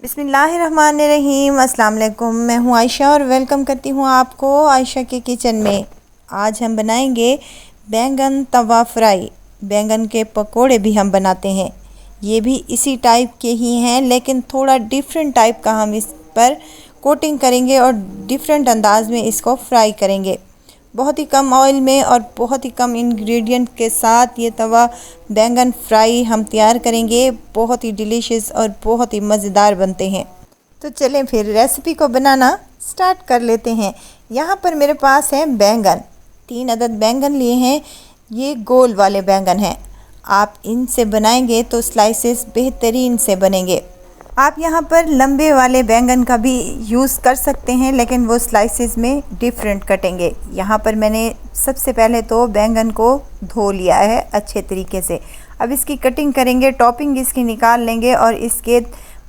बिस्मिल्लाहिर्रहमानिर्रहीम। अस्सलाम वालेकुम। मैं हूँ आयशा और वेलकम करती हूँ आपको आयशा के किचन में। आज हम बनाएंगे बैंगन तवा फ्राई। बैंगन के पकोड़े भी हम बनाते हैं, ये भी इसी टाइप के ही हैं, लेकिन थोड़ा डिफरेंट टाइप का हम इस पर कोटिंग करेंगे और डिफरेंट अंदाज में इसको फ्राई करेंगे। बहुत ही कम ऑयल में और बहुत ही कम इंग्रेडिएंट के साथ ये तवा बैंगन फ्राई हम तैयार करेंगे। बहुत ही डिलीशियस और बहुत ही मज़ेदार बनते हैं। तो चलें फिर रेसिपी को बनाना स्टार्ट कर लेते हैं। यहाँ पर मेरे पास है बैंगन, 3 अदद बैंगन लिए हैं। ये गोल वाले बैंगन हैं। आप इनसे बनाएंगे तो स्लाइसेस बेहतरीन से बनेंगे। आप यहाँ पर लंबे वाले बैंगन का भी यूज़ कर सकते हैं, लेकिन वो स्लाइसेस में डिफरेंट कटेंगे। यहाँ पर मैंने सबसे पहले तो बैंगन को धो लिया है अच्छे तरीके से। अब इसकी कटिंग करेंगे, टॉपिंग इसकी निकाल लेंगे और इसके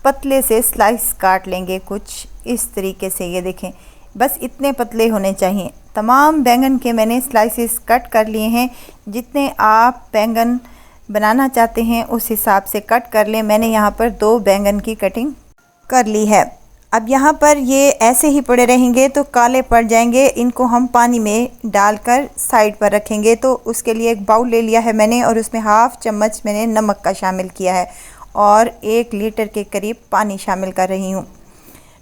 पतले से स्लाइस काट लेंगे कुछ इस तरीके से। ये देखें, बस इतने पतले होने चाहिए। तमाम बैंगन के मैंने स्लाइसेस कट कर लिए हैं। जितने आप बैंगन बनाना चाहते हैं उस हिसाब से कट कर लें। मैंने यहाँ पर 2 बैंगन की कटिंग कर ली है। अब यहाँ पर ये ऐसे ही पड़े रहेंगे तो काले पड़ जाएंगे। इनको हम पानी में डालकर साइड पर रखेंगे। तो उसके लिए एक बाउल ले लिया है मैंने और उसमें हाफ़ चम्मच मैंने नमक का शामिल किया है और 1 लीटर के करीब पानी शामिल कर रही हूँ।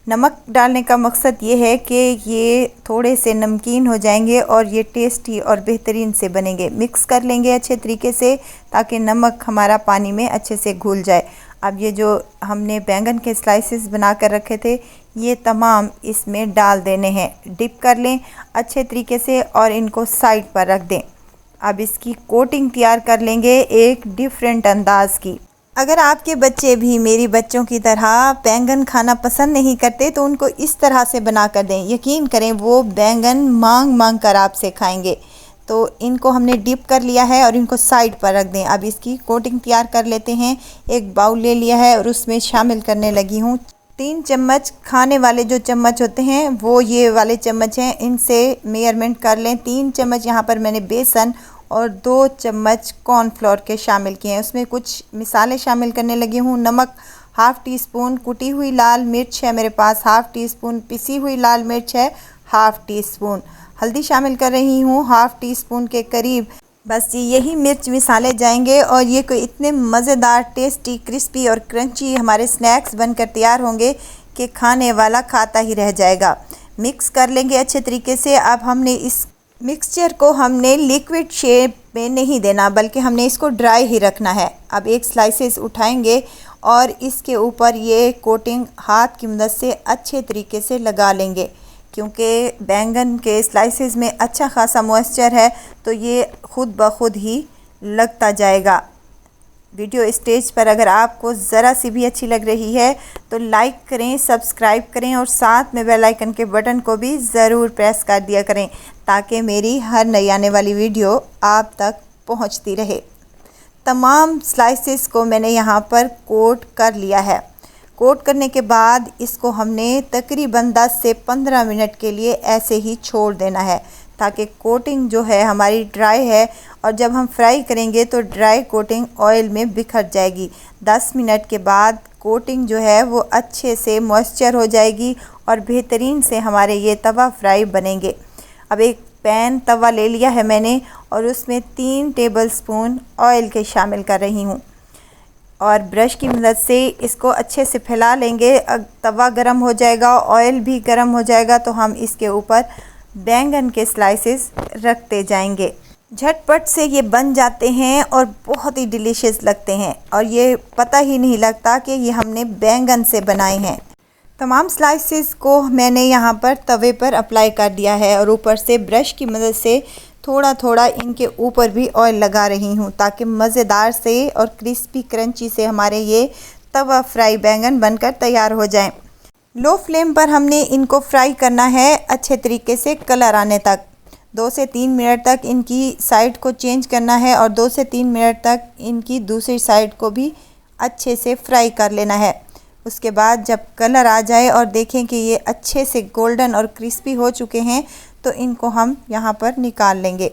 नमक डालने का मकसद ये है कि ये थोड़े से नमकीन हो जाएंगे और ये टेस्टी और बेहतरीन से बनेंगे। मिक्स कर लेंगे अच्छे तरीके से ताकि नमक हमारा पानी में अच्छे से घुल जाए। अब ये जो हमने बैंगन के स्लाइसेस बना कर रखे थे ये तमाम इसमें डाल देने हैं। डिप कर लें अच्छे तरीके से और इनको साइड पर रख दें। अब इसकी कोटिंग तैयार कर लेंगे एक डिफरेंट अंदाज़ की। अगर आपके बच्चे भी मेरी बच्चों की तरह बैंगन खाना पसंद नहीं करते तो उनको इस तरह से बना कर दें। यकीन करें वो बैंगन मांग मांग कर आपसे खाएंगे। तो इनको हमने डिप कर लिया है और इनको साइड पर रख दें। अब इसकी कोटिंग तैयार कर लेते हैं। एक बाउल ले लिया है और उसमें शामिल करने लगी हूँ 3 चम्मच। खाने वाले जो चम्मच होते हैं वो ये वाले चम्मच हैं, इनसे मेजरमेंट कर लें। 3 चम्मच यहाँ पर मैंने बेसन और 2 चम्मच कॉर्नफ्लोर के शामिल किए हैं। उसमें कुछ मिसाले शामिल करने लगी हूँ। नमक हाफ़ टी स्पून, कुटी हुई लाल मिर्च है मेरे पास हाफ़ टी स्पून, पिसी हुई लाल मिर्च है हाफ़ टी स्पून, हल्दी शामिल कर रही हूँ हाफ़ टी स्पून के करीब। बस जी यही मिर्च मिसाले जाएंगे और ये कोई इतने मज़ेदार, टेस्टी, क्रिस्पी और क्रंची हमारे स्नैक्स बनकर तैयार होंगे कि खाने वाला खाता ही रह जाएगा। मिक्स कर लेंगे अच्छे तरीके से। अब हमने इस मिक्सचर को हमने लिक्विड शेप में नहीं देना, बल्कि हमने इसको ड्राई ही रखना है। अब एक स्लाइसेस उठाएंगे और इसके ऊपर ये कोटिंग हाथ की मदद से अच्छे तरीके से लगा लेंगे। क्योंकि बैंगन के स्लाइसेस में अच्छा खासा मॉइस्चर है तो ये ख़ुद ब खुद ही लगता जाएगा। वीडियो स्टेज पर अगर आपको ज़रा सी भी अच्छी लग रही है तो लाइक करें, सब्सक्राइब करें और साथ में बेल आइकन के बटन को भी ज़रूर प्रेस कर दिया करें ताकि मेरी हर नई आने वाली वीडियो आप तक पहुंचती रहे। तमाम स्लाइसेस को मैंने यहाँ पर कोट कर लिया है। कोट करने के बाद इसको हमने तकरीबन 10 से 15 मिनट के लिए ऐसे ही छोड़ देना है ताकि कोटिंग जो है हमारी ड्राई है और जब हम फ्राई करेंगे तो ड्राई कोटिंग ऑयल में बिखर जाएगी। 10 मिनट के बाद कोटिंग जो है वो अच्छे से मॉइस्चर हो जाएगी और बेहतरीन से हमारे ये तवा फ्राई बनेंगे। अब एक पैन तवा ले लिया है मैंने और उसमें 3 टेबलस्पून ऑयल के शामिल कर रही हूँ और ब्रश की मदद से इसको अच्छे से फैला लेंगे। तवा गरम हो जाएगा, ऑयल भी गरम हो जाएगा तो हम इसके ऊपर बैंगन के स्लाइसेस रखते जाएंगे। झटपट से ये बन जाते हैं और बहुत ही डिलीशियस लगते हैं और ये पता ही नहीं लगता कि ये हमने बैंगन से बनाए हैं। तमाम स्लाइसेस को मैंने यहाँ पर तवे पर अप्लाई कर दिया है और ऊपर से ब्रश की मदद से थोड़ा थोड़ा इनके ऊपर भी ऑयल लगा रही हूँ ताकि मज़ेदार से और क्रिस्पी क्रंची से हमारे ये तवा फ्राई बैंगन बनकर तैयार हो जाएं। लो फ्लेम पर हमने इनको फ्राई करना है अच्छे तरीके से कलर आने तक। 2 से 3 मिनट तक इनकी साइड को चेंज करना है और 2 से 3 मिनट तक इनकी दूसरी साइड को भी अच्छे से फ्राई कर लेना है। उसके बाद जब कलर आ जाए और देखें कि ये अच्छे से गोल्डन और क्रिस्पी हो चुके हैं तो इनको हम यहाँ पर निकाल लेंगे।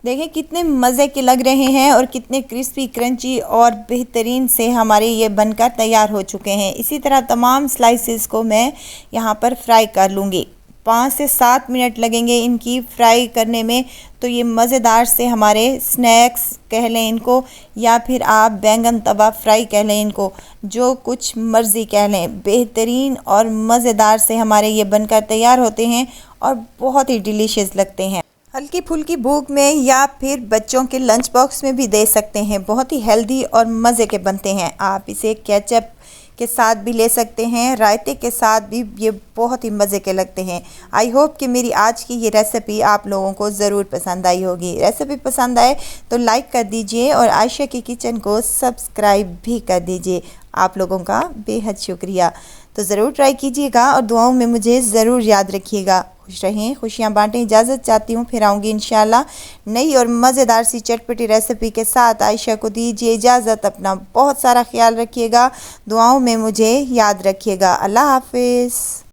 देखें कितने मज़े के लग रहे हैं और कितने क्रिस्पी क्रंची और बेहतरीन से हमारे ये बनकर तैयार हो चुके हैं। इसी तरह तमाम स्लाइसेस को मैं यहाँ पर फ्राई कर लूँगी। 5 से 7 मिनट लगेंगे इनकी फ्राई करने में। तो ये मज़ेदार से हमारे स्नैक्स कह लें इनको, या फिर आप बैंगन तवा फ्राई कह लें इनको, जो कुछ मर्ज़ी कह लें, बेहतरीन और मज़ेदार से हमारे ये बनकर तैयार होते हैं और बहुत ही डिलीशियस लगते हैं। हल्की फुल्की भूख में या फिर बच्चों के लंच बॉक्स में भी दे सकते हैं। बहुत ही हेल्दी और मज़े के बनते हैं। आप इसे केचप के साथ भी ले सकते हैं, रायते के साथ भी ये बहुत ही मज़े के लगते हैं। आई होप कि मेरी आज की ये रेसिपी आप लोगों को ज़रूर पसंद आई होगी। रेसिपी पसंद आए तो लाइक कर दीजिए और आयशा की किचन को सब्सक्राइब भी कर दीजिए। आप लोगों का बेहद शुक्रिया। तो ज़रूर ट्राई कीजिएगा और दुआओं में मुझे ज़रूर याद रखिएगा। खुश रहें, खुशियाँ बांटें। इजाज़त चाहती हूँ, फिर आऊँगी इंशाल्लाह नई और मज़ेदार सी चटपटी रेसिपी के साथ। आयशा को दीजिए इजाज़त। अपना बहुत सारा ख्याल रखिएगा, दुआओं में मुझे याद रखिएगा। अल्लाह हाफिज़।